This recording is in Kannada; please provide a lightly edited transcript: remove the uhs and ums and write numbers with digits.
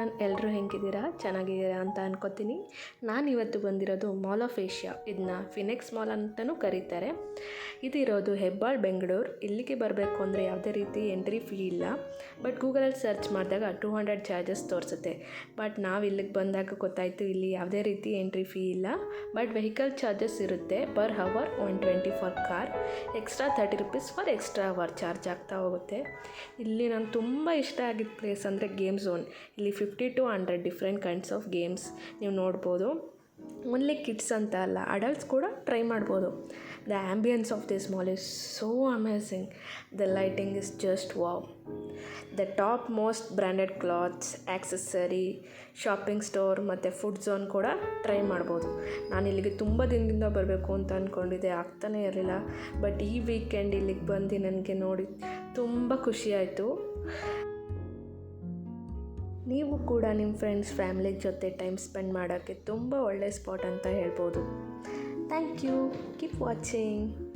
ಎವ್ರಿವನ್, ಎಲ್ಲರೂ ಹೆಂಗಿದ್ದೀರಾ? ಚೆನ್ನಾಗಿದ್ದೀರಾ ಅಂತ ಅನ್ಕೋತೀನಿ. ನಾನು ಇವತ್ತು ಬಂದಿರೋದು ಮಾಲ್ ಆಫ್ ಏಷ್ಯಾ. ಇದನ್ನ ಫಿನೆಕ್ಸ್ ಮಾಲ್ ಅಂತಲೂ ಕರೀತಾರೆ. ಇದಿರೋದು ಹೆಬ್ಬಾಳ್, ಬೆಂಗಳೂರು. ಇಲ್ಲಿಗೆ ಬರಬೇಕು ಅಂದರೆ ಯಾವುದೇ ರೀತಿ ಎಂಟ್ರಿ ಫೀ ಇಲ್ಲ. ಬಟ್ ಗೂಗಲಲ್ಲಿ ಸರ್ಚ್ ಮಾಡಿದಾಗ 200 ಚಾರ್ಜಸ್ ತೋರಿಸುತ್ತೆ. ಬಟ್ ನಾವು ಇಲ್ಲಿಗೆ ಬಂದಾಗ ಗೊತ್ತಾಯಿತು ಇಲ್ಲಿ ಯಾವುದೇ ರೀತಿ ಎಂಟ್ರಿ ಫೀ ಇಲ್ಲ. ಬಟ್ ವೆಹಿಕಲ್ ಚಾರ್ಜಸ್ ಇರುತ್ತೆ. Per hour 120 for car, extra 30 rupees for extra hour charge ಆಗ್ತಾ ಹೋಗುತ್ತೆ. ಇಲ್ಲಿ ನಂಗೆ ತುಂಬ ಇಷ್ಟ ಆಗಿದ್ದ ಪ್ಲೇಸ್ ಅಂದರೆ ಗೇಮ್ ಝೋನ್. ಇಲ್ಲಿ 50 to 100 different kinds of games ನೀವು ನೋಡ್ಬೋದು. ಓನ್ಲಿ ಕಿಡ್ಸ್ ಅಂತ ಅಲ್ಲ, ಅಡಲ್ಟ್ಸ್ ಕೂಡ ಟ್ರೈ ಮಾಡ್ಬೋದು. The ambience of this mall is so amazing. The lighting is just wow. The top most branded clothes, accessory, shopping store ಮತ್ತು ಫುಡ್ ಝೋನ್ ಕೂಡ ಟ್ರೈ ಮಾಡ್ಬೋದು. ನಾನು ಇಲ್ಲಿಗೆ ತುಂಬ ದಿನದಿಂದ ಬರಬೇಕು ಅಂತ ಅಂದ್ಕೊಂಡಿದ್ದೆ, ಆಗ್ತಾನೇ ಇರಲಿಲ್ಲ. ಬಟ್ ಈ ವೀಕೆಂಡ್ ಇಲ್ಲಿಗೆ ಬಂದು ನನಗೆ ನೋಡಿ ತುಂಬ ಖುಷಿಯಾಯಿತು. ನೀವು ಕೂಡ ನಿಮ್ಮ ಫ್ರೆಂಡ್ಸ್, ಫ್ಯಾಮಿಲಿ ಜೊತೆ ಟೈಮ್ ಸ್ಪೆಂಡ್ ಮಾಡೋಕ್ಕೆ ತುಂಬ ಒಳ್ಳೆಯ ಸ್ಪಾಟ್ ಅಂತ ಹೇಳ್ಬೋದು. Thank you. Keep watching.